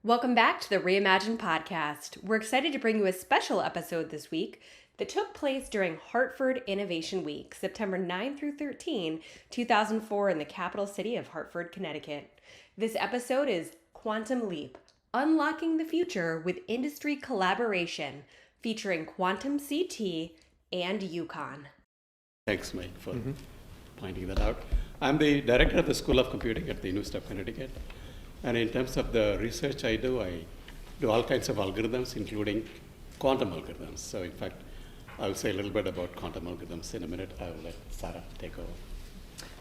Welcome back to the Reimagine podcast. We're excited to bring you a special episode this week that took place during Hartford Innovation Week, September 9 through 13, 2004 in the capital city of Hartford, Connecticut. This episode is Quantum Leap, Unlocking the Future with Industry Collaboration, featuring Quantum CT and UConn. Thanks, Mike, for pointing that out. I'm the director of the School of Computing at the University of Connecticut. And in terms of the research I do all kinds of algorithms, including quantum algorithms. So in fact, I'll say a little bit about quantum algorithms in a minute. I will let Sarah take over.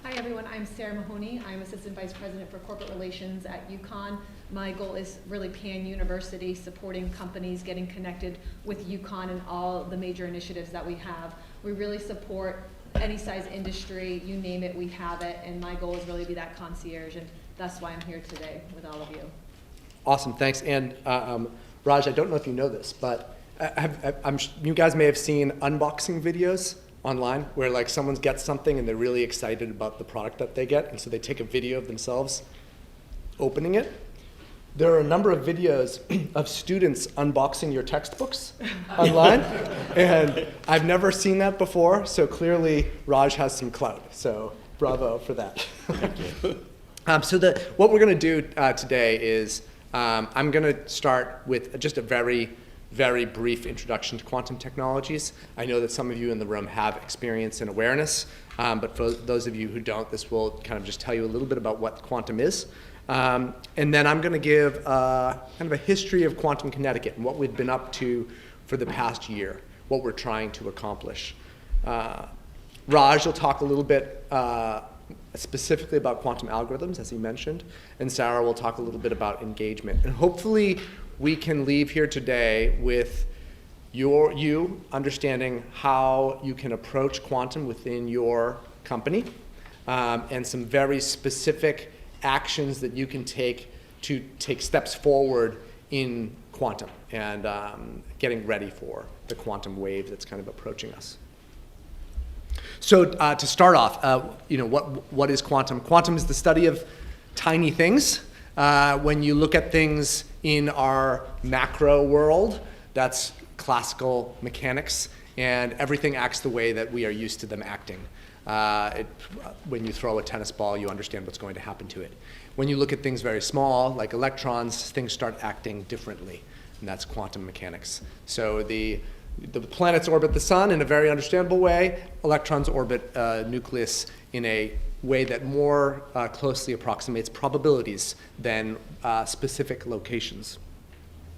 Hi everyone, I'm Sarah Mahoney. I'm Assistant Vice President for Corporate Relations at UConn. My goal is really pan-university, supporting companies, getting connected with UConn and all the major initiatives that we have. We really support any size industry, you name it, we have it, and my goal is really to be that concierge, and that's why I'm here today with all of you. Awesome, thanks. And Raj, I don't know if you know this, but you guys may have seen unboxing videos online where like someone gets something and they're really excited about the product that they get, and so they take a video of themselves opening it. There are a number of videos of students unboxing your textbooks online, and I've never seen that before, so clearly Raj has some clout, so bravo for that. Thank you. What we're going to do today is I'm going to start with just a very, very brief introduction to quantum technologies. I know that some of you in the room have experience and awareness, but for those of you who don't, this will kind of just tell you a little bit about what quantum is. And then I'm going to give kind of a history of Quantum Connecticut and what we've been up to for the past year, what we're trying to accomplish. Raj will talk a little bit specifically about quantum algorithms, as he mentioned, and Sarah will talk a little bit about engagement. And hopefully we can leave here today with you understanding how you can approach quantum within your company, and some very specific actions that you can take to take steps forward in quantum and getting ready for the quantum wave that's kind of approaching us. So to start off, what is quantum? Quantum is the study of tiny things. When you look at things in our macro world, that's classical mechanics, and everything acts the way that we are used to them acting. When you throw a tennis ball, you understand what's going to happen to it. When you look at things very small, like electrons, things start acting differently, and that's quantum mechanics. So the planets orbit the sun in a very understandable way. Electrons orbit a nucleus in a way that more closely approximates probabilities than specific locations.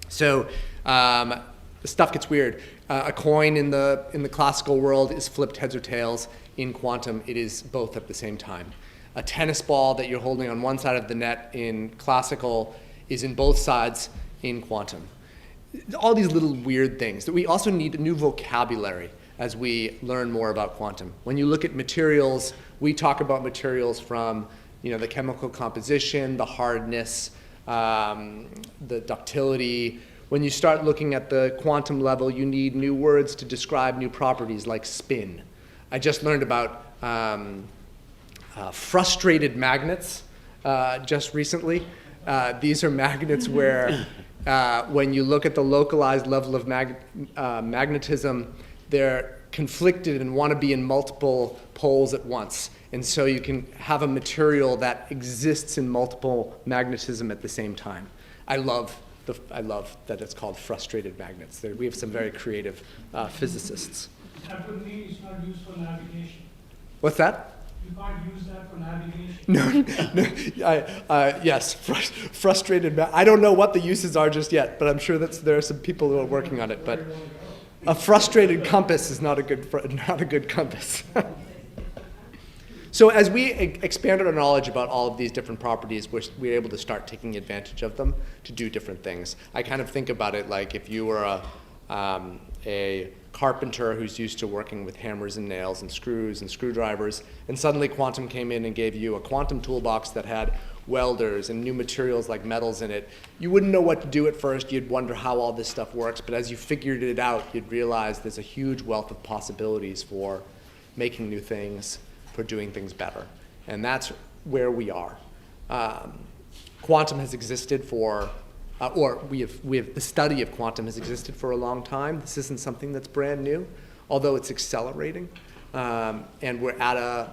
So the stuff gets weird. A coin in the classical world is flipped heads or tails. In quantum, it is both at the same time. A tennis ball that you're holding on one side of the net in classical is in both sides in quantum. All these little weird things. That we also need a new vocabulary as we learn more about quantum. When you look at materials, we talk about materials from the chemical composition, the hardness, the ductility. When you start looking at the quantum level, you need new words to describe new properties like spin. I just learned about frustrated magnets just recently. These are magnets where when you look at the localized level of magnetism, they're conflicted and want to be in multiple poles at once. And so you can have a material that exists in multiple magnetism at the same time. I love that it's called frustrated magnets. We have some very creative physicists. That would mean it's not used for navigation. What's that? You can't use that for navigation. No. Yes, frustrated. I don't know what the uses are just yet, but I'm sure that there are some people who are working on it. But a frustrated compass is not a good compass. So as we expanded our knowledge about all of these different properties, we're able to start taking advantage of them to do different things. I kind of think about it like if you were a carpenter who's used to working with hammers and nails and screws and screwdrivers, and suddenly quantum came in and gave you a quantum toolbox that had welders and new materials like metals in it. You wouldn't know what to do at first. You'd wonder how all this stuff works, but as you figured it out, you'd realize there's a huge wealth of possibilities for making new things, for doing things better. And that's where we are. Quantum has existed for the study of quantum has existed for a long time. This isn't something that's brand new, although it's accelerating. And we're at a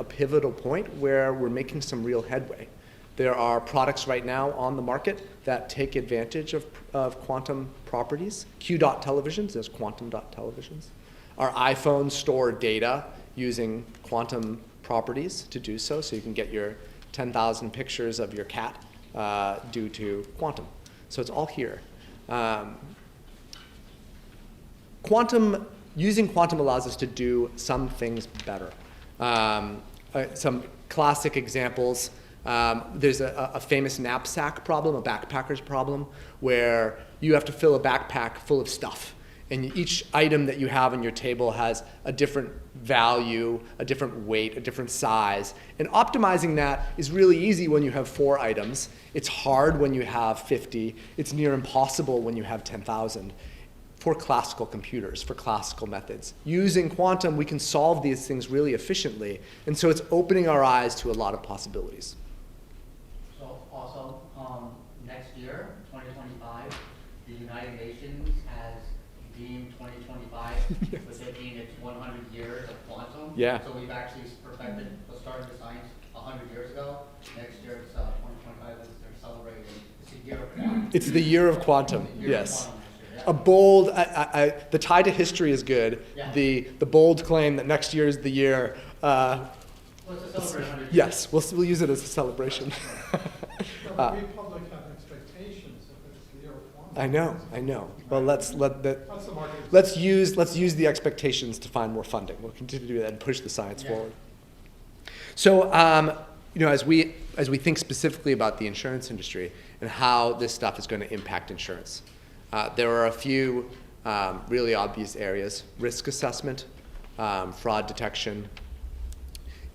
pivotal point where we're making some real headway. There are products right now on the market that take advantage of quantum properties. Q-dot televisions, there's quantum dot televisions. Our iPhones store data using quantum properties to do so you can get your 10,000 pictures of your cat due to quantum. So it's all here. Using quantum allows us to do some things better. Some classic examples. There's a famous knapsack problem, a backpacker's problem, where you have to fill a backpack full of stuff. And each item that you have on your table has a different value, a different weight, a different size. And optimizing that is really easy when you have 4 items. It's hard when you have 50. It's near impossible when you have 10,000. For classical computers, for classical methods. Using quantum, we can solve these things really efficiently. And so it's opening our eyes to a lot of possibilities. So also, next year, 2025, the United Nations has deemed 2025 Yes. with it being its 100 years of quantum. Yeah. So we've actually perfected the start of the science 100 years ago. Next year, it's 2025, they're celebrating. It's the year of quantum. It's the year of quantum, The year of yes. quantum next year, yeah. A bold, the tie to history is good. Yeah. The bold claim that next year is the year, Well, it's a celebration 100 years. yes, we'll use it as a celebration. But we public have expectations if it's the year of quantum. I know. Well, That's the market. let's use the expectations to find more funding. We'll continue to do that and push the science forward. So, as we think specifically about the insurance industry and how this stuff is going to impact insurance, there are a few really obvious areas: risk assessment, fraud detection,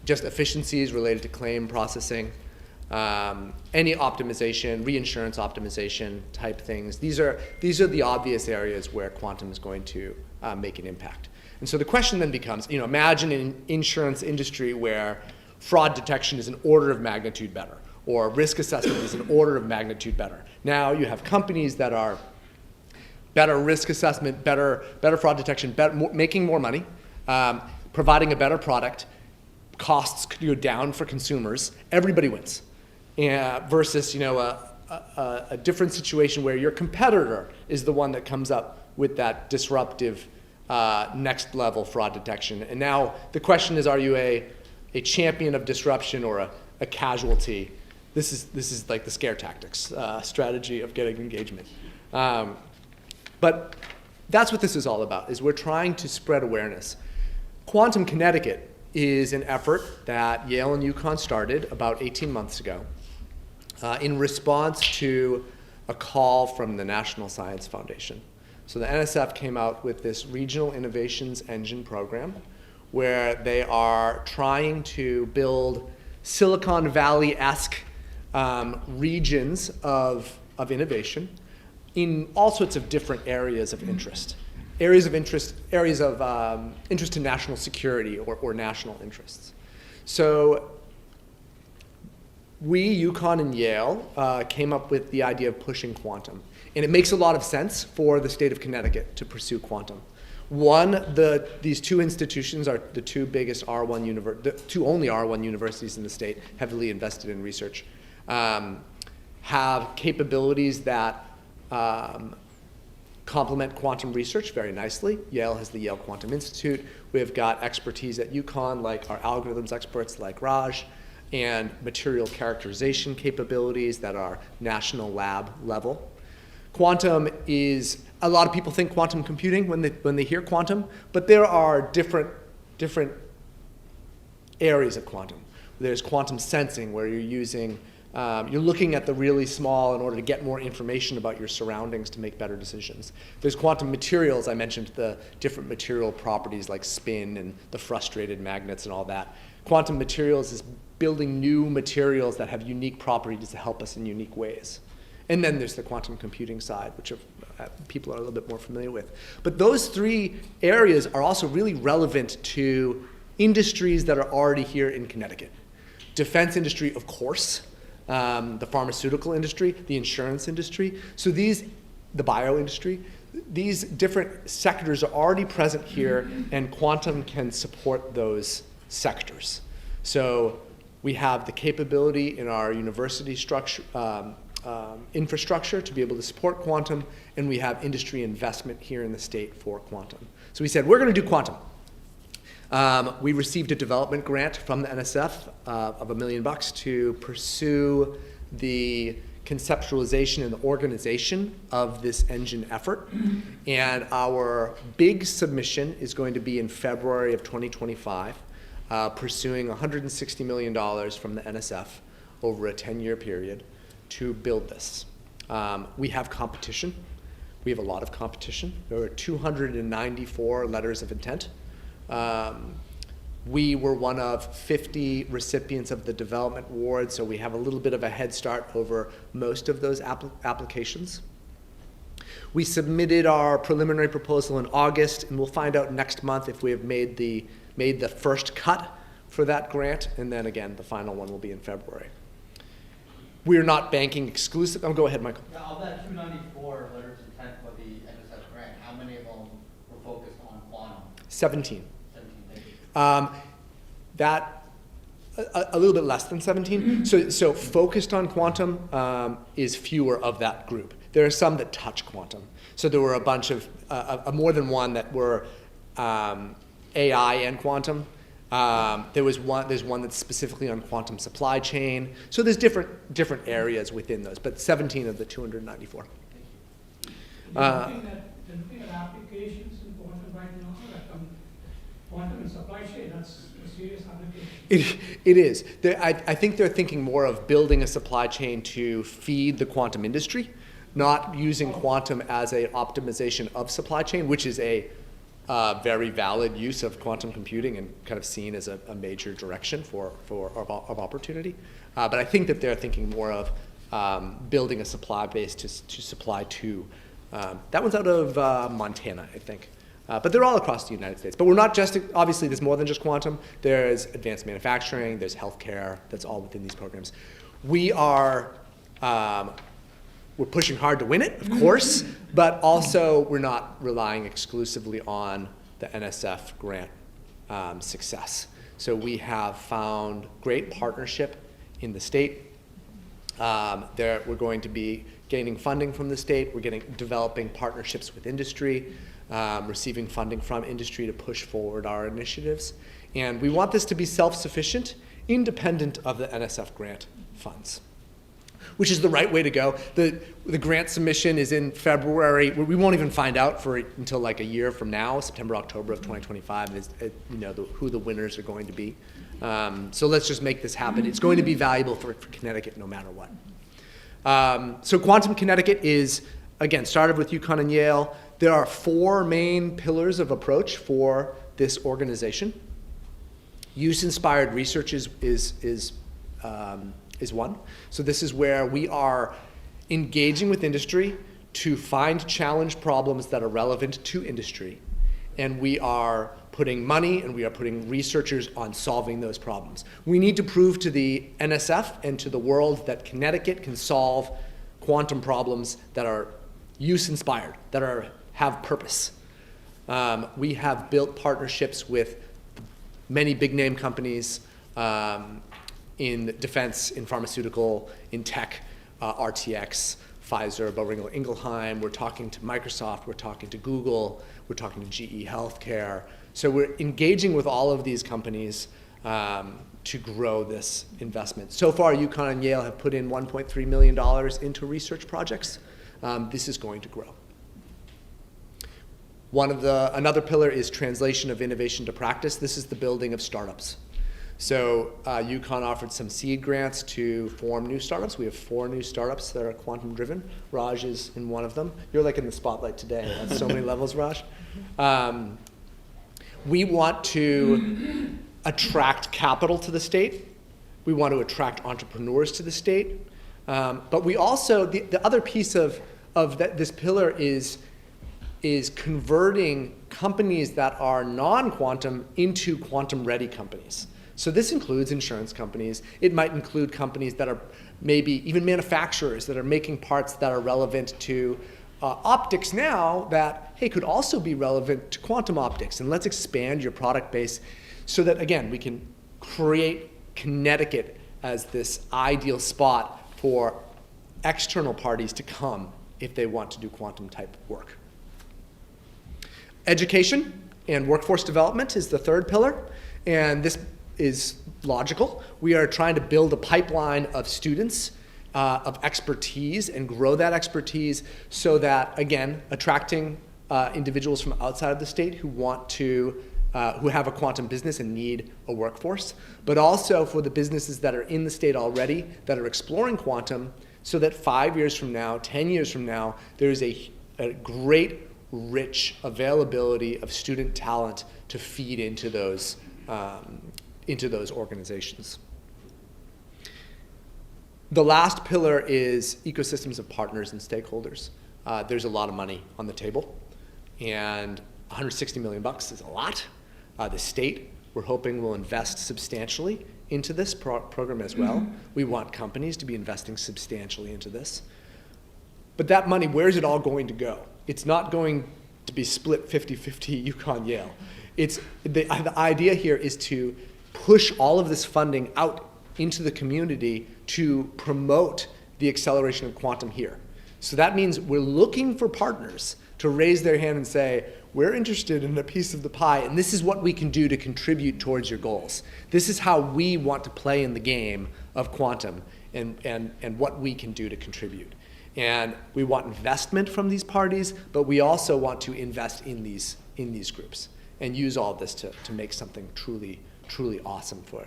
just efficiencies related to claim processing, any optimization, reinsurance optimization type things. These are the obvious areas where quantum is going to make an impact. And so the question then becomes, imagine an insurance industry where fraud detection is an order of magnitude better, or risk assessment is an order of magnitude better. Now you have companies that are better risk assessment, better fraud detection, making more money, providing a better product. Costs could go down for consumers. Everybody wins. Versus a different situation where your competitor is the one that comes up with that disruptive next level fraud detection. And now the question is, are you a champion of disruption or a casualty? This is like the scare tactics strategy of getting engagement. But that's what this is all about, is we're trying to spread awareness. Quantum Connecticut is an effort that Yale and UConn started about 18 months ago in response to a call from the National Science Foundation. So the NSF came out with this Regional Innovations Engine program where they are trying to build Silicon Valley-esque regions of innovation in all sorts of different areas of interest. Areas of interest to national security or national interests. So we, UConn and Yale, came up with the idea of pushing quantum. And it makes a lot of sense for the state of Connecticut to pursue quantum. These two institutions are the two biggest the two only R1 universities in the state, heavily invested in research, have capabilities that complement quantum research very nicely. Yale has the Yale Quantum Institute. We've got expertise at UConn, like our algorithms experts like Raj, and material characterization capabilities that are national lab level. Quantum is, a lot of people think quantum computing when they hear quantum, but there are different areas of quantum. There's quantum sensing, where you're looking at the really small in order to get more information about your surroundings to make better decisions. There's quantum materials. I mentioned the different material properties like spin and the frustrated magnets and all that. Quantum materials is building new materials that have unique properties to help us in unique ways. And then there's the quantum computing side, which people are a little bit more familiar with. But those three areas are also really relevant to industries that are already here in Connecticut. Defense industry, of course. the pharmaceutical industry, the insurance industry. So the bio industry, these different sectors are already present here, and quantum can support those sectors. So we have the capability in our university structure, infrastructure to be able to support quantum, and we have industry investment here in the state for quantum. So we said, we're going to do quantum. We received a development grant from the NSF of $1 million to pursue the conceptualization and the organization of this engine effort. And our big submission is going to be in February of 2025, pursuing $160 million from the NSF over a 10-year period to build this. We have competition. We have a lot of competition. There are 294 letters of intent. We were one of 50 recipients of the development award, so we have a little bit of a head start over most of those applications. We submitted our preliminary proposal in August, and we'll find out next month if we have made the first cut for that grant, and then again, the final one will be in February. We're not banking exclusive. Oh, go ahead, Michael. Yeah, of that 294 letters of intent for the NSF grant, how many of them were focused on quantum? 17. 17, thank you. That a little bit less than 17. So focused on quantum is fewer of that group. There are some that touch quantum. So there were a bunch of more than one that were AI and quantum. There's one that's specifically on quantum supply chain. So there's different areas within those, but 17 of the 294. They're looking at applications in quantum right now, like quantum and supply chain. That's a serious application. It is. I think they're thinking more of building a supply chain to feed the quantum industry, not using quantum as an optimization of supply chain, which is a very valid use of quantum computing and kind of seen as a major direction of opportunity. But I think that they're thinking more of building a supply base to supply to. That one's out of Montana, I think. But they're all across the United States. But we're not just, obviously there's more than just quantum. There's advanced manufacturing, there's healthcare, that's all within these programs. We're pushing hard to win it, of course, but also we're not relying exclusively on the NSF grant success. So we have found great partnership in the state. We're going to be gaining funding from the state. We're developing partnerships with industry, receiving funding from industry to push forward our initiatives. And we want this to be self-sufficient, independent of the NSF grant funds, which is the right way to go. The grant submission is in February. We won't even find out until like a year from now, September, October of 2025, is who the winners are going to be. So let's just make this happen. It's going to be valuable for Connecticut no matter what. So Quantum Connecticut is, again, started with UConn and Yale. There are 4 main pillars of approach for this organization. Use-inspired research is one. So this is where we are engaging with industry to find challenge problems that are relevant to industry. And we are putting money and we are putting researchers on solving those problems. We need to prove to the NSF and to the world that Connecticut can solve quantum problems that are use-inspired, that have purpose. We have built partnerships with many big-name companies, in defense, in pharmaceutical, in tech, RTX, Pfizer, Boehringer Ingelheim. We're talking to Microsoft. We're talking to Google. We're talking to GE Healthcare. So we're engaging with all of these companies to grow this investment. So far, UConn and Yale have put in $1.3 million into research projects. This is going to grow. Another pillar is translation of innovation to practice. This is the building of startups. So UConn offered some seed grants to form new startups. We have 4 new startups that are quantum driven. Raj is in one of them. You're like in the spotlight today on so many levels, Raj. We want to attract capital to the state. We want to attract entrepreneurs to the state. But we also, the other piece of this pillar is converting companies that are non-quantum into quantum-ready companies. So this includes insurance companies. It might include companies that are maybe even manufacturers that are making parts that are relevant to optics now that, hey, could also be relevant to quantum optics. And let's expand your product base so that, again, we can create Connecticut as this ideal spot for external parties to come if they want to do quantum type work. Education and workforce development is the third pillar, and this is logical. We are trying to build a pipeline of students of expertise and grow that expertise so that, again, attracting individuals from outside of the state who want to, who have a quantum business and need a workforce, but also for the businesses that are in the state already that are exploring quantum so that 5 years from now, 10 years from now, there's a great rich availability of student talent to feed into those organizations. The last pillar is ecosystems of partners and stakeholders. There's a lot of money on the table, and $160 million is a lot. The state, we're hoping, will invest substantially into this program as well. We want companies to be investing substantially into this. But that money, where's it all going to go? It's not going to be split 50-50 UConn Yale. It's the idea here is to push all of this funding out into the community to promote the acceleration of quantum here. So that means we're looking for partners to raise their hand and say, we're interested in a piece of the pie, and this is what we can do to contribute towards your goals. This is how we want to play in the game of quantum and what we can do to contribute. And we want investment from these parties, but we also want to invest in these groups and use all of this to make something truly awesome for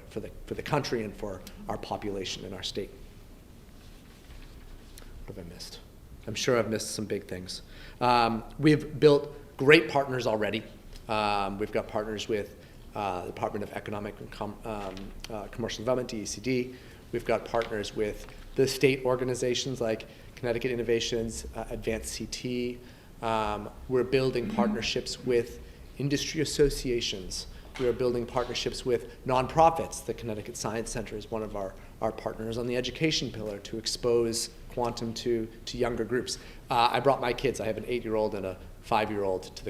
the country and for our population and our state. What have I missed? I'm sure I've missed some big things. We've built great partners already. We've got partners with the Department of Economic and Commercial Development, DECD. We've got partners with the state organizations like Connecticut Innovations, Advanced CT. We're building partnerships with industry associations. We are building partnerships with nonprofits. The Connecticut Science Center is one of our partners on the education pillar to expose quantum to younger groups. I brought my kids. I have an 8-year-old and a 5-year-old to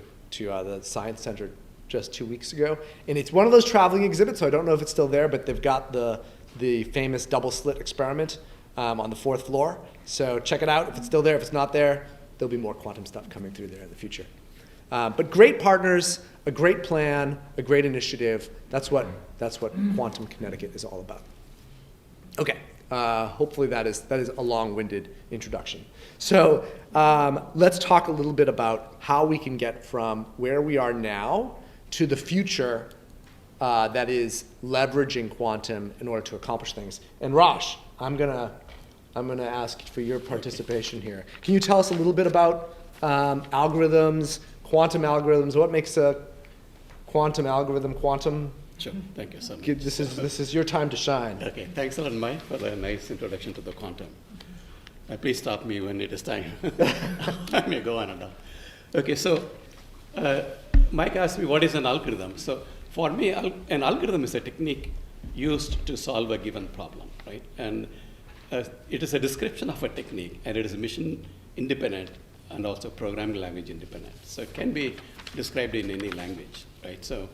the Science Center just 2 weeks ago. And it's one of those traveling exhibits, so I don't know if it's still there, but they've got the famous double slit experiment on the 4th floor. So check it out if it's still there. If it's not there, there'll be more quantum stuff coming through there in the future. But great partners, a great plan, a great initiative. That's what Quantum Connecticut is all about. Okay, hopefully that is a long-winded introduction. So let's talk a little bit about how we can get from where we are now to the future that is leveraging quantum in order to accomplish things. And Raj, I'm gonna ask for your participation here. Can you tell us a little bit about algorithms, quantum algorithms? What makes a quantum algorithm quantum? Sure, thank you so much. This is your time to shine. Okay, thanks a lot, Mike, for the nice introduction to the quantum. Please stop me when it is time. I may go on and on. Okay, so Mike asked me what is an algorithm. So for me, an algorithm is a technique used to solve a given problem, right? And it is a description of a technique, and it is mission independent and also programming language independent. So it can be described in any language, right? So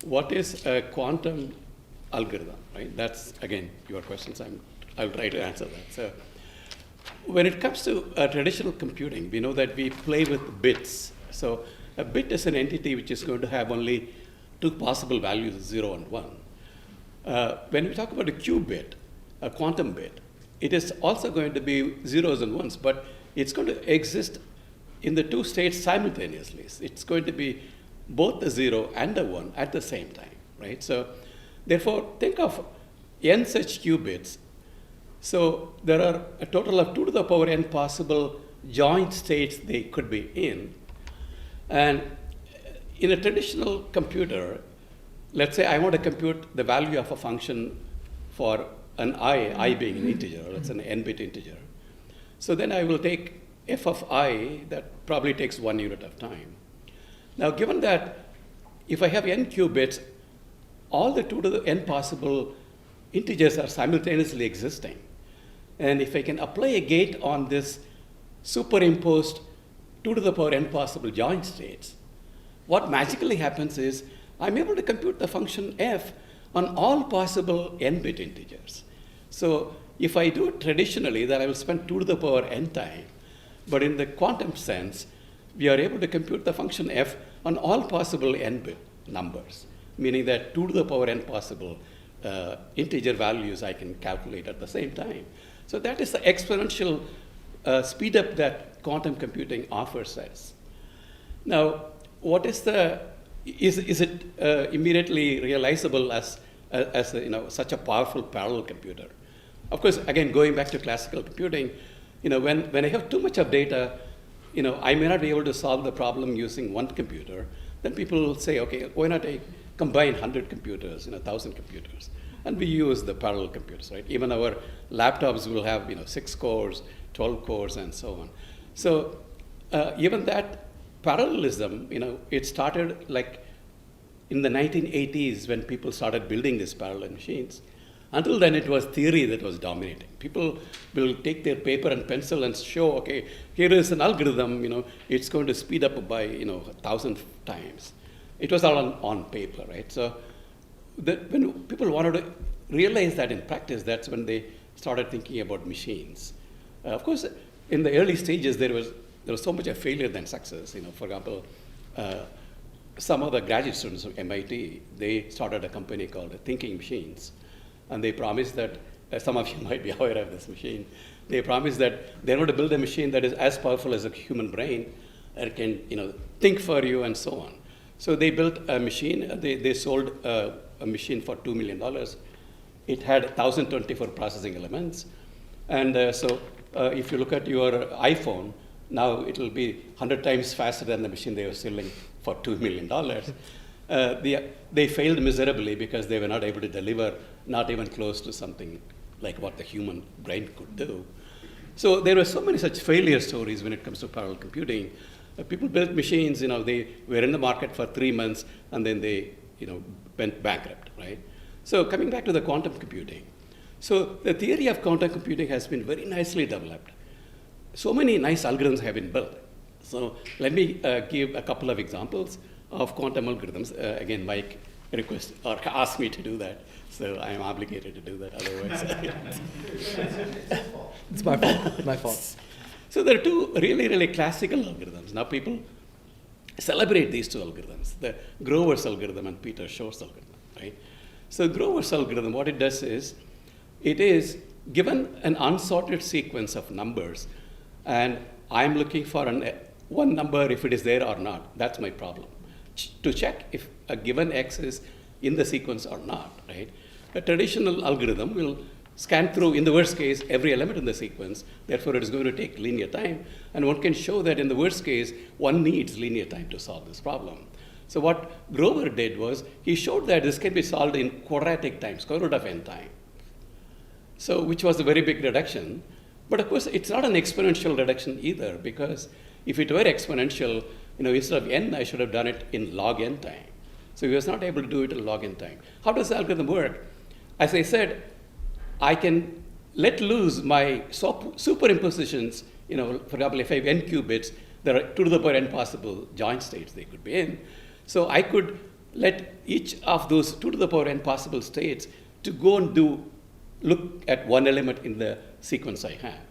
what is a quantum algorithm, right? That's, again, your questions. I'll try to answer that. So when it comes to traditional computing, we know that we play with bits. So a bit is an entity which is going to have only 2 possible values, 0 and 1. When we talk about a qubit, a quantum bit, it is also going to be zeros and ones, but it's going to exist in the 2 states simultaneously. It's going to be both a 0 and a 1 at the same time, right? So therefore, think of n such qubits. So there are a total of 2 to the power n possible joint states they could be in. And in a traditional computer, let's say I want to compute the value of a function for an I being an integer, that's an n-bit integer. So then I will take f of I, that probably takes 1 unit of time. Now, given that if I have n qubits, all the 2 to the n possible integers are simultaneously existing. And if I can apply a gate on this superimposed 2 to the power n possible joint states, what magically happens is I'm able to compute the function f on all possible n-bit integers. So if I do it traditionally, then I will spend 2 to the power n time. But in the quantum sense, we are able to compute the function f on all possible n-bit numbers, meaning that 2 to the power n possible integer values I can calculate at the same time. So that is the exponential speed-up that quantum computing offers us. Now, what is is it immediately realizable as such a powerful parallel computer? Of course, again, going back to classical computing, when I have too much of data, I may not be able to solve the problem using one computer. Then people will say, okay, why not I combine 100 computers, 1,000 computers? And we use the parallel computers, right? Even our laptops will have, 6 cores, 12 cores, and so on. So even that parallelism, it started like in the 1980s when people started building these parallel machines. Until then, it was theory that was dominating. People will take their paper and pencil and show, okay, here is an algorithm, it's going to speed up by, 1,000 times. It was all on paper, right? So when people wanted to realize that in practice, that's when they started thinking about machines. Of course, in the early stages, there was so much of failure than success. For example, some of the graduate students of MIT, they started a company called Thinking Machines. And they promised that, some of you might be aware of this machine, they promised that they're going to build a machine that is as powerful as a human brain, that can think for you and so on. So they built a machine. They sold a machine for $2 million. It had 1,024 processing elements. And so if you look at your iPhone, now it will be 100 times faster than the machine they were selling for $2 million. They failed miserably because they were not able to deliver not even close to something like what the human brain could do. So there were so many such failure stories when it comes to parallel computing. People built machines, they were in the market for 3 months, and then they, went bankrupt, right? So coming back to the quantum computing. So the theory of quantum computing has been very nicely developed. So many nice algorithms have been built. So let me give a couple of examples of quantum algorithms. Again, Mike asked me to do that, so I am obligated to do that. Otherwise, It's my fault. My fault. So there are 2 really, really classical algorithms. Now people celebrate these 2 algorithms: the Grover's algorithm and Peter Shor's algorithm. Right? So Grover's algorithm, what it does is, it is given an unsorted sequence of numbers, and I'm looking for one number if it is there or not. That's my problem. To check if a given X is in the sequence or not, right? A traditional algorithm will scan through, in the worst case, every element in the sequence. Therefore, it is going to take linear time. And one can show that in the worst case, one needs linear time to solve this problem. So what Grover did was, he showed that this can be solved in quadratic time, square root of n time. So, which was a very big reduction. But of course, it's not an exponential reduction either, because if it were exponential, instead of n, I should have done it in log n time. So he was not able to do it in log n time. How does the algorithm work? As I said, I can let loose my superimpositions. For example, if I have n qubits, there are 2 to the power n possible joint states they could be in. So I could let each of those 2 to the power n possible states to go and look at one element in the sequence I have.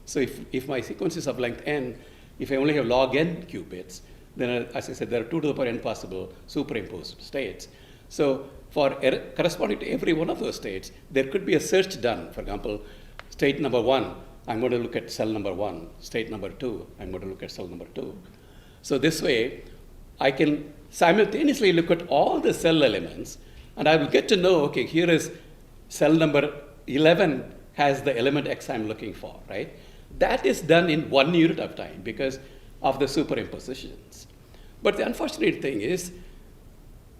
So if my sequence is of length n, if I only have log n qubits, then as I said, there are 2 to the power n possible superimposed states. So corresponding to every one of those states, there could be a search done. For example, state number 1, I'm going to look at cell number 1. State number 2, I'm going to look at cell number 2. So this way, I can simultaneously look at all the cell elements, and I will get to know, okay, here is cell number 11 has the element X I'm looking for, right? That is done in 1 unit of time because of the superimpositions. But the unfortunate thing is,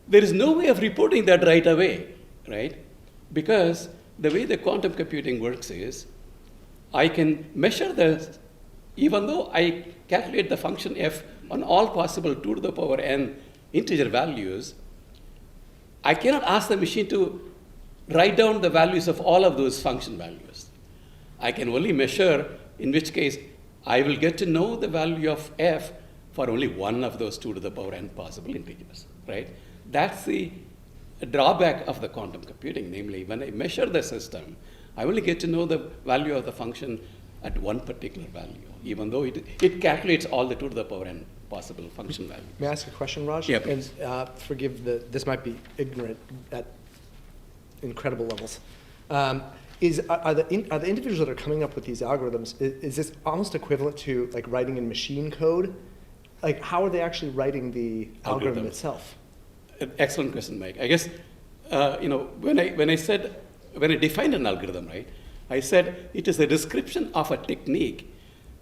there is no way of reporting that right away, right? Because the way the quantum computing works is, I can measure even though I calculate the function f on all possible 2 to the power n integer values, I cannot ask the machine to write down the values of all of those function values. I can only measure, in which case I will get to know the value of f for only one of those 2 to the power n possible integers, right? That's the drawback of the quantum computing, namely when I measure the system, I only get to know the value of the function at one particular value, even though it calculates all the 2 to the power n possible function values. May I ask a question, Raj? Yeah, please. And forgive this might be ignorant at incredible levels. Are the individuals that are coming up with these algorithms, is this almost equivalent to like writing in machine code? Like, how are they actually writing the algorithm itself? Excellent question, Mike. I guess when I defined an algorithm, right, I said it is a description of a technique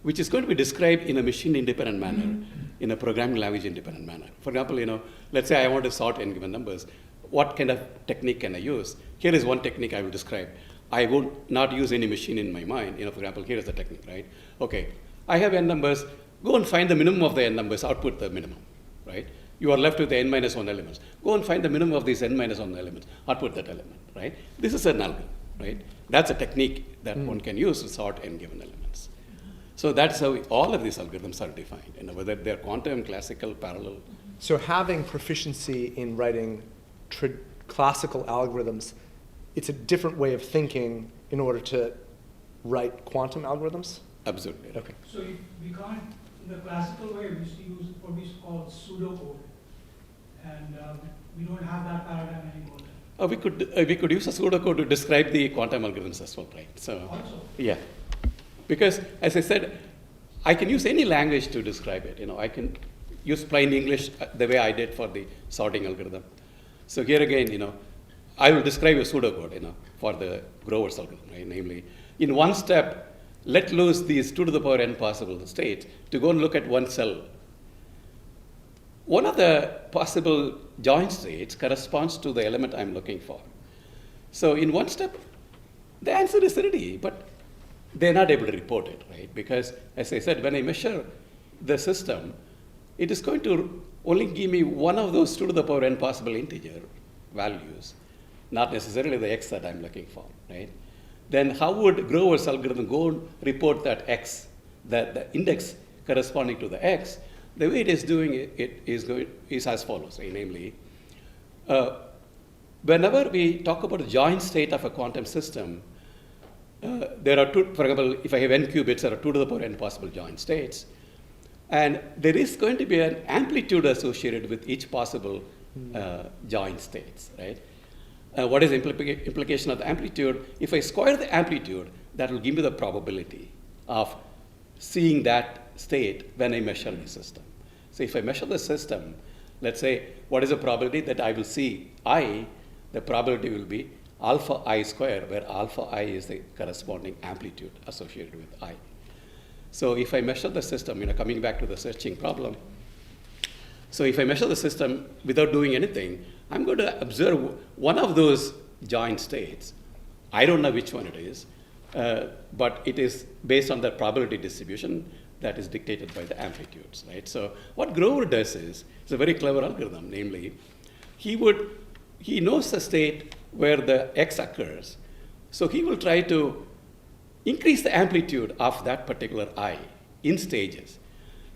which is going to be described in a machine-independent manner, in a programming language-independent manner. For example, let's say I want to sort n given numbers. What kind of technique can I use? Here is one technique I will describe. I will not use any machine in my mind. For example, here is the technique, right? Okay, I have n numbers. Go and find the minimum of the n numbers, output the minimum, right? You are left with the n minus 1 elements. Go and find the minimum of these n minus 1 elements, output that element, right? This is an algorithm, right? That's a technique that one can use to sort n given elements. So that's how all of these algorithms are defined, whether they're quantum, classical, parallel. So having proficiency in writing classical algorithms, it's a different way of thinking in order to write quantum algorithms? Absolutely. Okay. So we can't, in the classical way, we used to use what we used to call pseudocode. And we don't have that paradigm anymore. We could use a pseudocode to describe the quantum algorithms as well, right? So, Also. yeah. Because, as I said, I can use any language to describe it. I can use plain English the way I did for the sorting algorithm. So here again, I will describe a pseudocode, for the Grover's algorithm, right? Namely, in one step, let loose these 2 to the power n possible states to go and look at one cell. One of the possible joint states corresponds to the element I'm looking for. So in one step, the answer is ready, but they're not able to report it, right? Because, as I said, when I measure the system, it is going to only give me one of those 2 to the power n possible integer values, not necessarily the x that I'm looking for, right? Then how would Grover's algorithm go and report that x, that the index corresponding to the x? The way it is doing it is as follows, right? Namely, whenever we talk about the joint state of a quantum system, there are two, for example, if I have n qubits, there are 2 to the power n possible joint states. And there is going to be an amplitude associated with each possible joint states, right? What is the implication of the amplitude? If I square the amplitude, that will give me the probability of seeing that state when I measure the system. So if I measure the system, let's say, what is the probability that I will see I? The probability will be alpha I square, where alpha I is the corresponding amplitude associated with I. So if I measure the system, coming back to the searching problem, so if I measure the system without doing anything, I'm going to observe one of those joint states. I don't know which one it is, but it is based on the probability distribution that is dictated by the amplitudes, right? So what Grover does is, it's a very clever algorithm, namely, he knows the state where the x occurs, so he will try to increase the amplitude of that particular I in stages.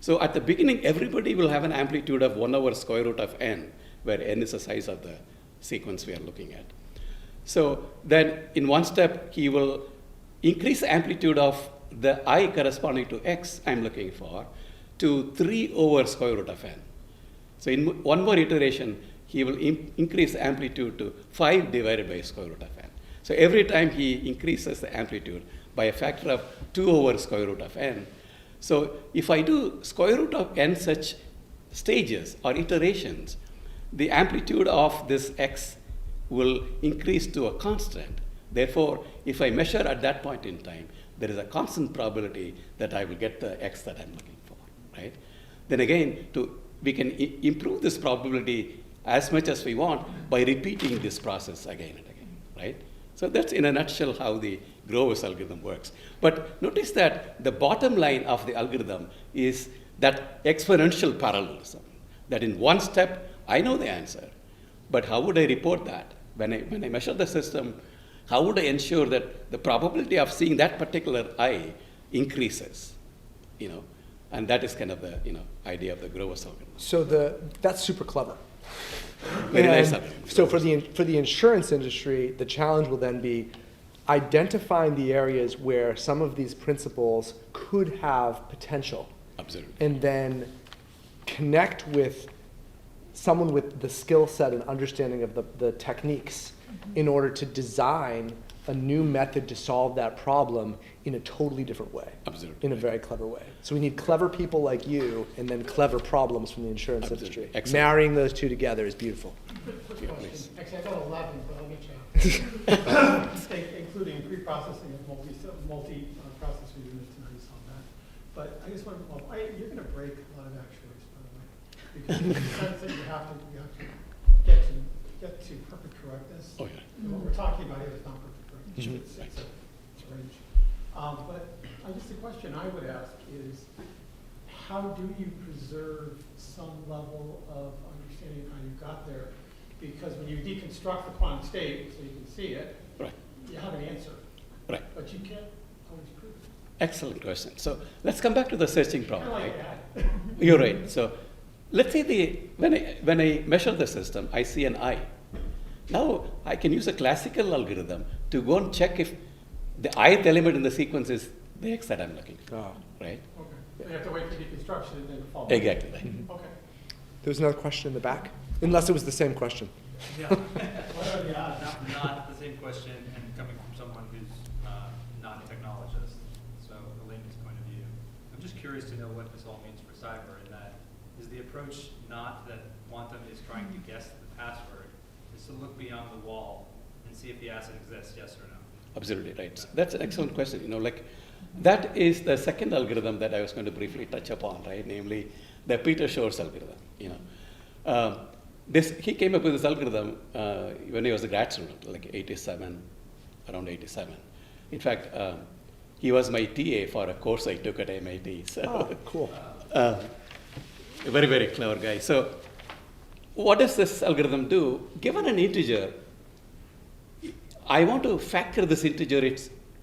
So at the beginning, everybody will have an amplitude of 1 over square root of n, where n is the size of the sequence we are looking at. So then in one step, he will increase the amplitude of the I corresponding to x I'm looking for to 3 over square root of n. So in one more iteration, he will increase the amplitude to 5 divided by square root of n. So every time he increases the amplitude by a factor of 2 over square root of n. So if I do square root of n such stages or iterations, the amplitude of this x will increase to a constant. Therefore, if I measure at that point in time, there is a constant probability that I will get the x that I'm looking for, right? Then again, we can improve this probability as much as we want by repeating this process again and again, right? So that's in a nutshell how the Grover's algorithm works. But notice that the bottom line of the algorithm is that exponential parallelism, that in one step, I know the answer. But how would I report that? When I measure the system, how would I ensure that the probability of seeing that particular eye increases? And that is kind of the idea of the Grover's algorithm. So that's super clever. Very nice And algorithm. so for the insurance industry, the challenge will then be identifying the areas where some of these principles could have potential, Absolutely. and then connect with someone with the skill set and understanding of the techniques in order to design a new method to solve that problem in a totally different way. Absolutely. In a very clever way. So we need clever people like you and then clever problems from the insurance Absolutely. industry. Excellent. Marrying those two together is beautiful. Quick Yeah, question. please. Actually, I got 11, but I'll get you out. Including pre-processing of multi-processor units and how you solve that. But I just want to, you're going to break a lot of actuators, by the way. Because in the sense that you have to get to perfect correctness. Oh, yeah. And what we're talking about here is not perfect correctness. Mhm. It's a range. But I guess the question I would ask is, how do you preserve some level of understanding of how you got there? Because when you deconstruct the quantum state, so you can see it, Right. you have an answer, Right. but you can't always prove it. Excellent question. So let's come back to the searching problem. Kind of Right? like that. You're right. So let's say when I measure the system, I see an eye. Now I can use a classical algorithm to go and check if the ith element in the sequence is the x that I'm looking for. Oh. Right? Okay, so you have to wait for deconstruction and then follow. Exactly. Right. Okay. There was another question in the back, unless it was the same question. Yeah. What are the odds? Not the same question, and coming from someone who's not a technologist, so a layman's point of view. I'm just curious to know what this all means for cyber, and that is the approach not that quantum is trying to guess the password, is to look beyond the wall and see if the asset exists, yes or no. Absolutely right. So that's an excellent question. That is the second algorithm that I was going to briefly touch upon, right? Namely, the Peter Shor's algorithm. He came up with this algorithm when he was a grad student, like around 87. In fact, he was my TA for a course I took at MIT. So, Oh, cool. a very, very clever guy. So what does this algorithm do? Given an integer, I want to factor this integer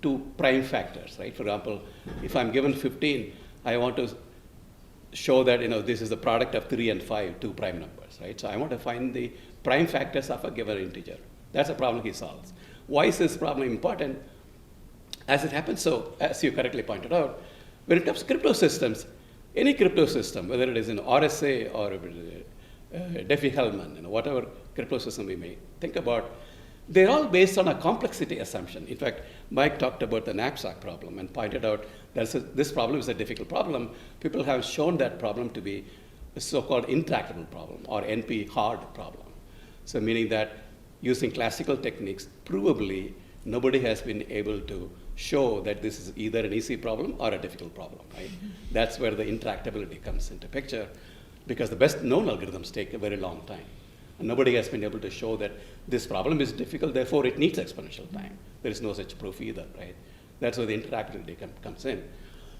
to prime factors, right? For example, if I'm given 15, I want to show that this is the product of 3 and 5, two prime numbers, right? So I want to find the prime factors of a given integer. That's a problem he solves. Why is this problem important? As it happens, so as you correctly pointed out, when it comes to crypto systems, any crypto system, whether it is an RSA or Diffie-Hellman, whatever crypto system we may think about, they're all based on a complexity assumption. In fact, Mike talked about the knapsack problem and pointed out that this problem is a difficult problem. People have shown that problem to be a so-called intractable problem or NP hard problem. So meaning that using classical techniques, provably nobody has been able to show that this is either an easy problem or a difficult problem, right? That's where the intractability comes into picture, because the best known algorithms take a very long time. And nobody has been able to show that this problem is difficult, therefore it needs exponential time. There is no such proof either, right? That's where the interactivity comes in.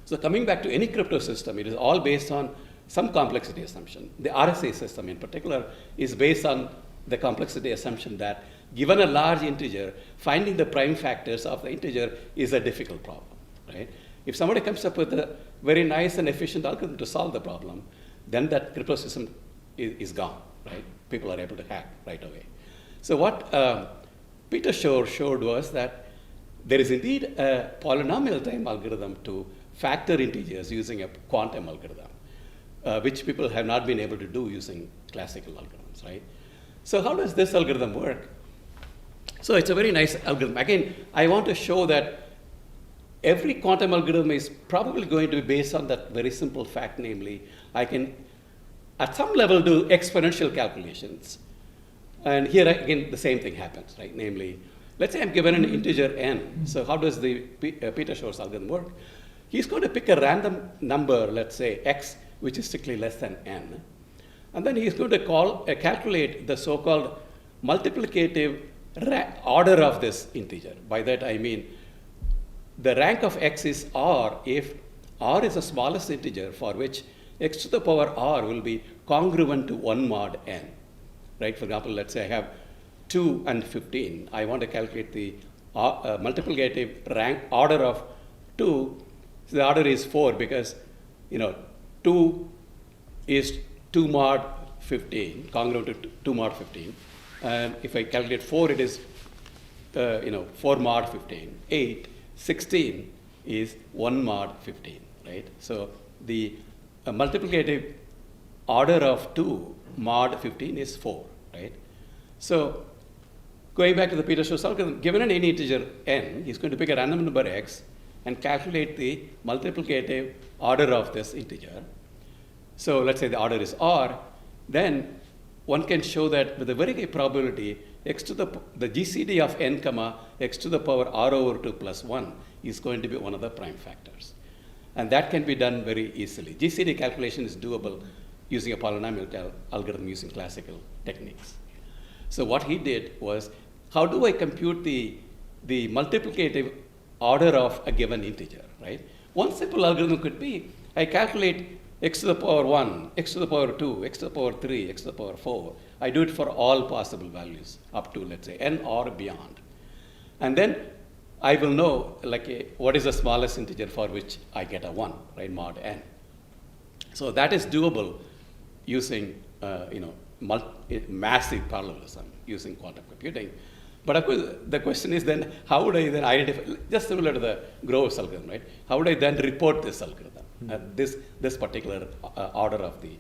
So coming back to any crypto system, it is all based on some complexity assumption. The RSA system in particular is based on the complexity assumption that given a large integer, finding the prime factors of the integer is a difficult problem, right? If somebody comes up with a very nice and efficient algorithm to solve the problem, then that crypto system is gone, right? People are able to hack right away. So what Peter Shor showed was that there is indeed a polynomial time algorithm to factor integers using a quantum algorithm, which people have not been able to do using classical algorithms, right? So how does this algorithm work? So it's a very nice algorithm. Again, I want to show that every quantum algorithm is probably going to be based on that very simple fact, namely, I can, at some level, do exponential calculations. And here, again, the same thing happens, right? Namely, let's say I'm given an integer n. So how does the Peter Shor's algorithm work? He's going to pick a random number, let's say x, which is strictly less than n. And then he's going to calculate the so-called multiplicative order of this integer. By that I mean the rank of x is r if r is the smallest integer for which x to the power r will be congruent to 1 mod n, right? For example, let's say I have 2 and 15. I want to calculate the multiplicative rank order of 2. So the order is 4 because, 2 is 2 mod 15, congruent to 2 mod 15. And if I calculate 4, it is 4 mod 15. 8, 16 is 1 mod 15, right? So the multiplicative order of 2 mod 15 is 4, right? So going back to the Peter-Shor's algorithm, given any integer n, he's going to pick a random number x and calculate the multiplicative order of this integer. So let's say the order is r, then one can show that with a very high probability, x to the GCD of n comma x to the power r over 2 plus 1 is going to be one of the prime factors. And that can be done very easily. GCD calculation is doable using a polynomial algorithm using classical techniques. So what he did was, how do I compute the multiplicative order of a given integer, right? One simple algorithm could be, I calculate x to the power 1, x to the power 2, x to the power 3, x to the power 4. I do it for all possible values up to, let's say, n or beyond. And then I will know, what is the smallest integer for which I get a 1, right, mod n. So that is doable using, massive parallelism using quantum computing. But of course, the question is then, how would I then identify, just similar to the Grover's algorithm, right? How would I then report this algorithm, this particular order of the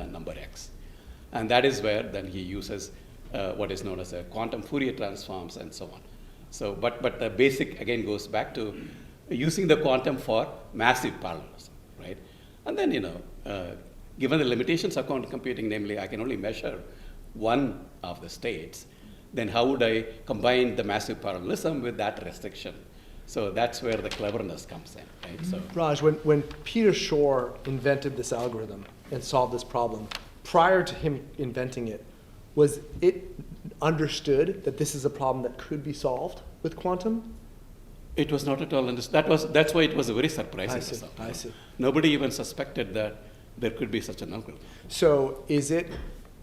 number x? And that is where then he uses what is known as a quantum Fourier transforms and so on. So, but the basic, again, goes back to using the quantum for massive parallelism, right? And then, given the limitations of quantum computing, namely, I can only measure one of the states, then how would I combine the massive parallelism with that restriction? So that's where the cleverness comes in, right? So Raj, when Peter Shor invented this algorithm and solved this problem, prior to him inventing it, was it understood that this is a problem that could be solved with quantum? it was not at all understood. That's why it was a very surprising result. I see. Nobody even suspected that there could be such an algorithm. So is it,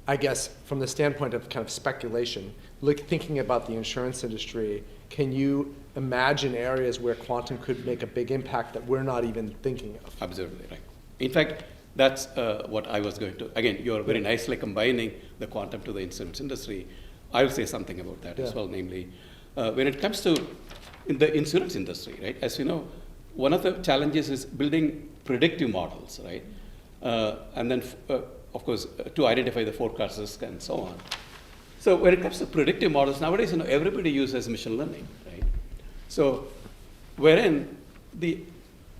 I guess, from the standpoint of kind of speculation, thinking about the insurance industry, can you imagine areas where quantum could make a big impact that we're not even thinking of? Absolutely right. In fact, that's what I was going to. Again, you're very nicely combining the quantum to the insurance industry. I'll say something about that as well, namely, when it comes to in the insurance industry, right? As you know, one of the challenges is building predictive models, right? And then, of course, to identify the forecast risk and so on. So when it comes to predictive models, nowadays, everybody uses machine learning, right? So wherein the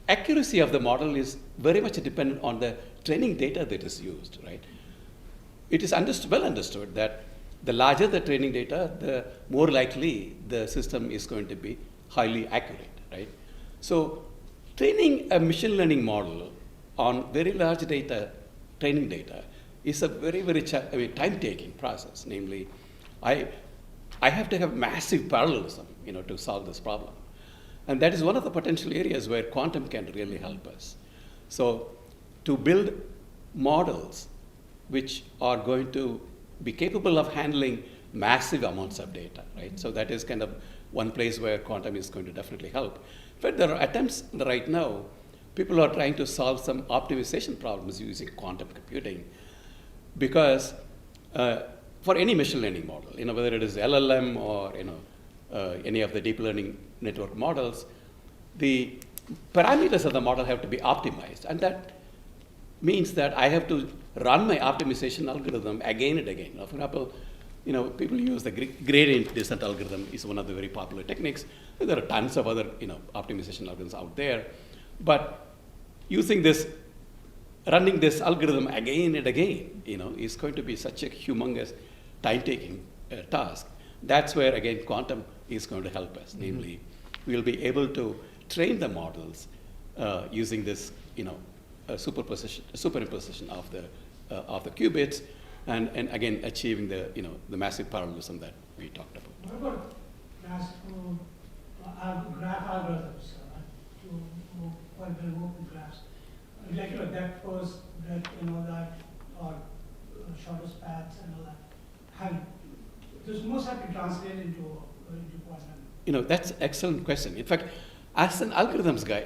accuracy of the model is very much dependent on the training data that is used, right? It is well understood that the larger the training data, the more likely the system is going to be highly accurate, right? So training a machine learning model on very large training data, is a very, very time-taking process. Namely, I have to have massive parallelism, to solve this problem. And that is one of the potential areas where quantum can really help us. So to build models which are going to be capable of handling massive amounts of data, right? So that is kind of one place where quantum is going to definitely help. But there are attempts right now, people are trying to solve some optimization problems using quantum computing, because for any machine learning model, whether it is LLM or any of the deep learning network models, the parameters of the model have to be optimized, and that means that I have to run my optimization algorithm again and again. For example, people use the gradient descent algorithm is one of the very popular techniques. There are tons of other optimization algorithms out there, but using this, running this algorithm again and again, is going to be such a humongous time-taking task. That's where, again, quantum is going to help us. Mm-hmm. Namely, we'll be able to train the models using this, superimposition of the qubits, and again achieving the massive parallelism that we talked about. What about graph algorithms for open graphs? Like depth first, that that or shortest paths and all that. This must have been translated into quantum. That's an excellent question. In fact, as an algorithms guy,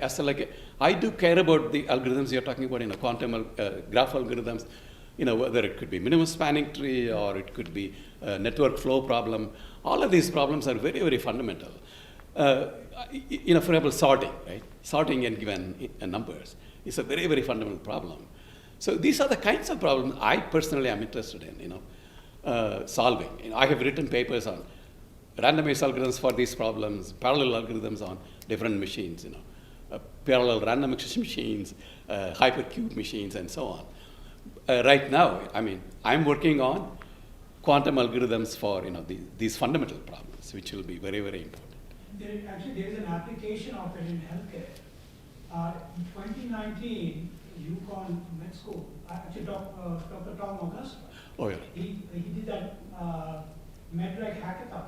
I do care about the algorithms you're talking about, quantum graph algorithms, whether it could be minimum spanning tree or it could be a network flow problem. All of these problems are very, very fundamental. For example, sorting, right? Sorting and given numbers is a very, very fundamental problem. So these are the kinds of problems I personally am interested in, solving. I have written papers on randomized algorithms for these problems, parallel algorithms on different machines, parallel random access machines, hypercube machines, and so on. Right now, I'm working on quantum algorithms for these fundamental problems, which will be very, very important. There is an application of it in healthcare. In 2019, UConn Med School, actually Dr. Tom Augusta, Oh, yeah. he did that MedRec hackathon,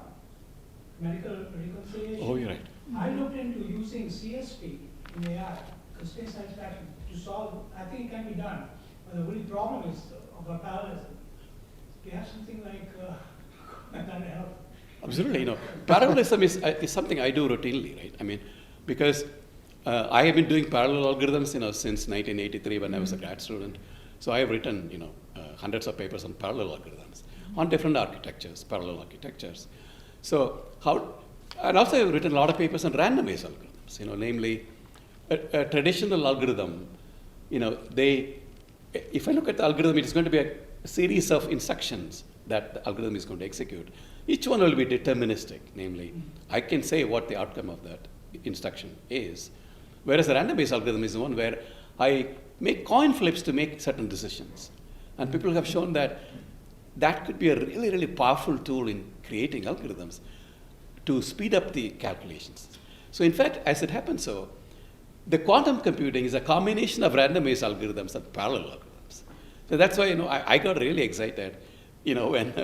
medical reconciliation. Oh, you're right. I looked into using CSP in AI, constraint satisfaction, to solve. I think it can be done. But the only problem is about parallelism. Do you have something like that to help? Absolutely. Parallelism is something I do routinely, right? Because I have been doing parallel algorithms, since 1983 when I was a grad student. So I have written, hundreds of papers on parallel algorithms on different architectures, parallel architectures. So and also I've written a lot of papers on randomized algorithms, namely a traditional algorithm, if I look at the algorithm, it is going to be a series of instructions that the algorithm is going to execute. Each one will be deterministic, namely, I can say what the outcome of that instruction is. Whereas a randomized algorithm is one where I make coin flips to make certain decisions. And people have shown that that could be a really, really powerful tool in creating algorithms to speed up the calculations. So in fact, as it happens the quantum computing is a combination of randomized algorithms and parallel algorithms. So that's why, I got really excited, when,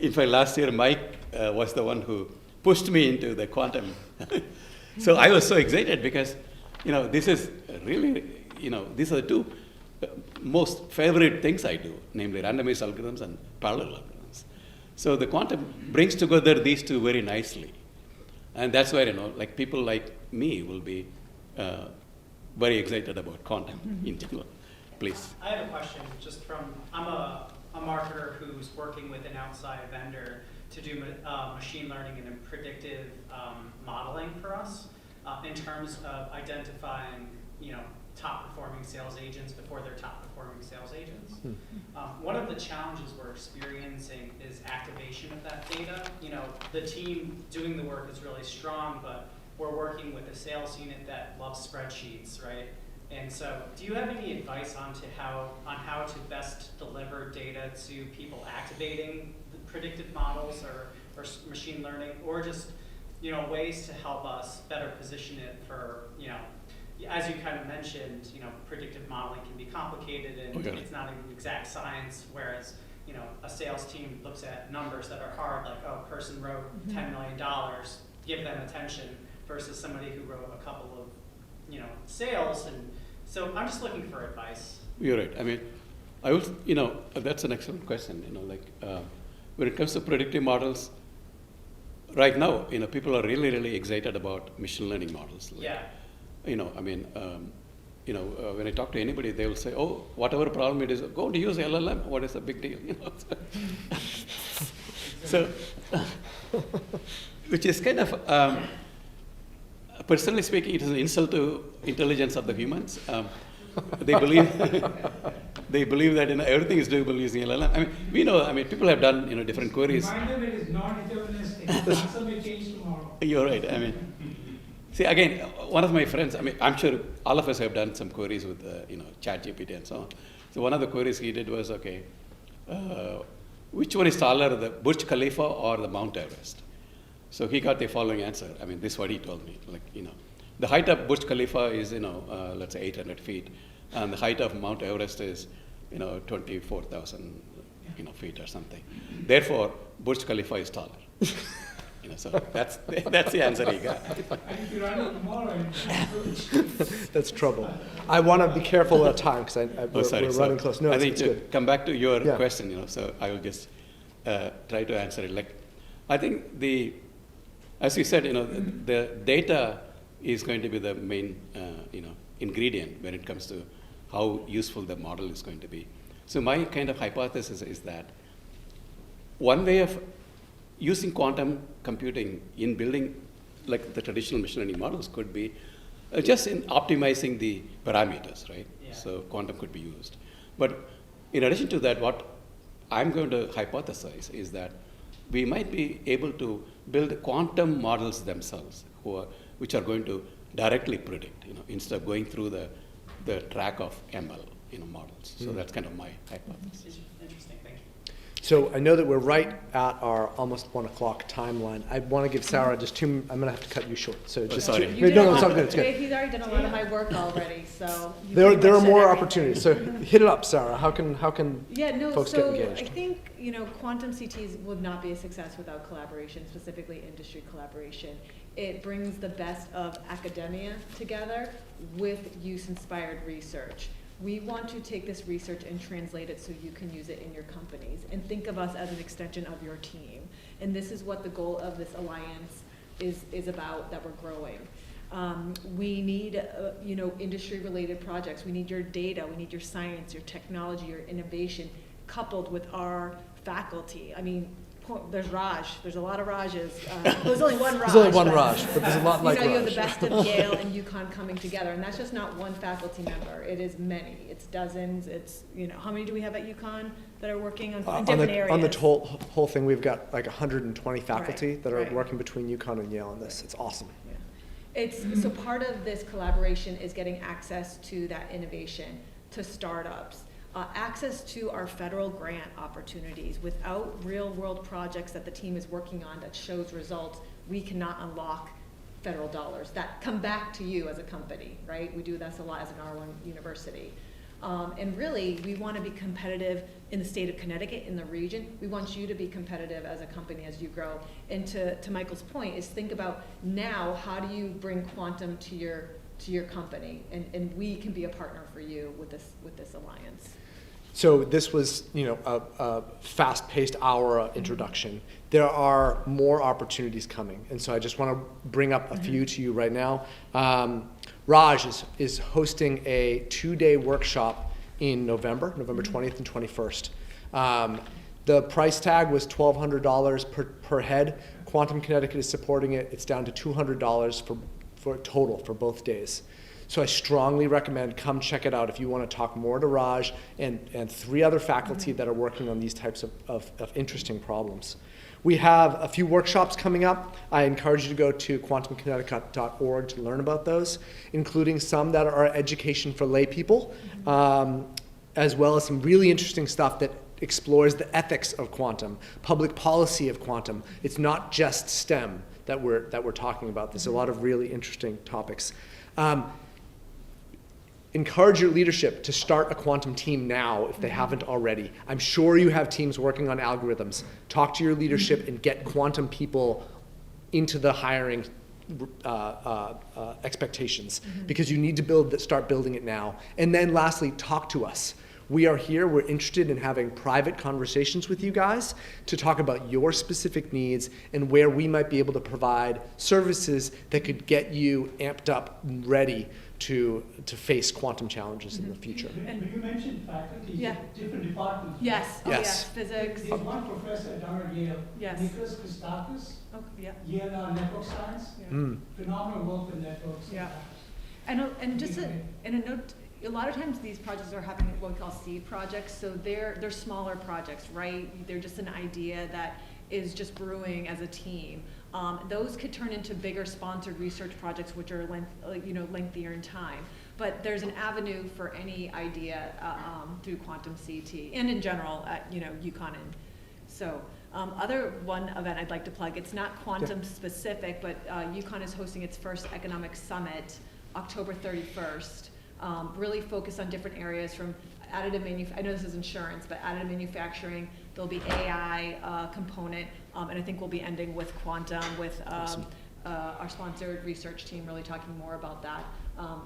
in fact, last year, Mike was the one who pushed me into the quantum. So I was so excited because, this is really, these are the two most favorite things I do, namely randomized algorithms and parallel algorithms. So the quantum brings together these two very nicely. And that's where, people like me will be very excited about quantum in general. Please. I have a question I'm a marketer who's working with an outside vendor to do machine learning and predictive modeling for us in terms of identifying, top-performing sales agents before they're top-performing sales agents. One of the challenges we're experiencing is activation of that data. The team doing the work is really strong, but we're working with a sales unit that loves spreadsheets, right? And so, do you have any advice on how to best deliver data to people activating the predictive models or machine learning, or just ways to help us better position it for as you kind of mentioned, predictive modeling can be complicated and it's not an exact science, whereas a sales team looks at numbers that are hard, like person wrote $10 million, give them attention, versus somebody who wrote a couple of sales. And so I'm just looking for advice. You're right. I was, that's an excellent question. When it comes to predictive models, right now, people are really, really excited about machine learning models. When I talk to anybody, they will say, "Oh, whatever problem it is, go to use LLM. What is the big deal?" So, which is kind of, personally speaking, it is an insult to intelligence of the humans. They believe that everything is doable using LLM. We know. People have done different queries. Remind them it is not deterministic. The answer may change tomorrow. You're right. See, again, one of my friends, I'm sure all of us have done some queries with, ChatGPT and so on. So one of the queries he did was, which one is taller, the Burj Khalifa or the Mount Everest? So he got the following answer. This is what he told me. The height of Burj Khalifa is, let's say 800 feet, and the height of Mount Everest is, 24,000, feet or something. Therefore, Burj Khalifa is taller. So that's the answer he got. If you run it tomorrow, That's trouble. I want to be careful of time because we're running close. No, I think it's to good. come back to your question, so I will just try to answer it. Like, I think as you said, the data is going to be the main, ingredient when it comes to how useful the model is going to be. So my kind of hypothesis is that one way of using quantum computing in building like the traditional machine learning models could be just in optimizing the parameters, right? Yeah. So quantum could be used. But in addition to that, what I'm going to hypothesize is that we might be able to build quantum models themselves, which are going to directly predict, instead of going through the track of ML, models. So that's kind of my hypothesis. Interesting, thank you. So I know that we're right at our almost 1 o'clock timeline. I want to give Sarah just two. I'm going to have to cut you short. So just sorry. No, it's all good. It's good. He's already done a lot of my work already, so. you There pretty are much said more everything. opportunities. So hit it up, Sarah. How can Yeah, no, folks get so engaged? I think, quantum CTs would not be a success without collaboration, specifically industry collaboration. It brings the best of academia together with use-inspired research. We want to take this research and translate it so you can use it in your companies and think of us as an extension of your team. And this is what the goal of this alliance is about, that we're growing. We need, industry-related projects. We need your data. We need your science, your technology, your innovation, coupled with our faculty. I mean, there's Raj. There's a lot of Rajes. There's only one Raj. There's only one but, Raj, but there's a lot like you have Raj. the best of Yale and UConn coming together, and that's just not one faculty member. It is many. It's dozens. It's how many do we have at UConn that are working on different areas? On the whole thing, we've got like 120 faculty that are right. working between UConn and Yale on this. It's awesome. Yeah. So part of this collaboration is getting access to that innovation, to startups, access to our federal grant opportunities. Without real world projects that the team is working on that shows results, we cannot unlock federal dollars that come back to you as a company, right? We do this a lot as an R1 university. And really, we want to be competitive in the state of Connecticut, in the region. We want you to be competitive as a company as you grow. And to Michael's point is think about now, how do you bring quantum to your company? And we can be a partner for you with this alliance. So this was, a fast-paced hour introduction. There are more opportunities coming, and so I just want to bring up a few to you right now. Raj is hosting a 2-day workshop in November 20th and 21st. The price tag was $1,200 per head. Quantum Connecticut is supporting it. It's down to $200 for total for both days. So I strongly recommend come check it out if you want to talk more to Raj and 3 other faculty that are working on these types of interesting problems. We have a few workshops coming up. I encourage you to go to quantumconnecticut.org to learn about those, including some that are education for lay people, as well as some really interesting stuff that explores the ethics of quantum, public policy of quantum. It's not just STEM that we're talking about. There's a lot of really interesting topics. Encourage your leadership to start a quantum team now if they haven't already. I'm sure you have teams working on algorithms. Talk to your leadership and get quantum people into the hiring expectations, because you need to start building it now. And then lastly, talk to us. We are here, we're interested in having private conversations with you guys to talk about your specific needs and where we might be able to provide services that could get you amped up and ready to face quantum challenges in the future. When you mentioned faculty, Yeah. different departments. Yes. Oh, Yes. yes. Physics. There's one professor down at Yale, Yes. Nicholas Christakis, Oh, yeah. Yale Network Science, Yeah. phenomenal work with networks. Yeah. And just a note, a lot of times these projects are happening what we call seed projects, so they're smaller projects, right? They're just an idea that is just brewing as a team. Those could turn into bigger sponsored research projects, which are lengthier in time. But there's an avenue for any idea through Quantum CT and in general at UConn. And so other one event I'd like to plug. It's not quantum specific, but UConn is hosting its first economic summit October 31st. Really focus on different areas from additive manufacturing. I know this is insurance, but additive manufacturing. There'll be AI component, and I think we'll be ending with quantum with Awesome. Our sponsored research team really talking more about that.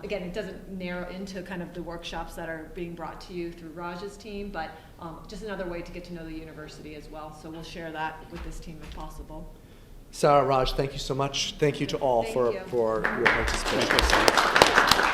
Again, it doesn't narrow into kind of the workshops that are being brought to you through Raj's team, but just another way to get to know the university as well. So we'll share that with this team if possible. Sarah, Raj, thank you so much. Thank you to all Thank for you. your participation. Thank you so much.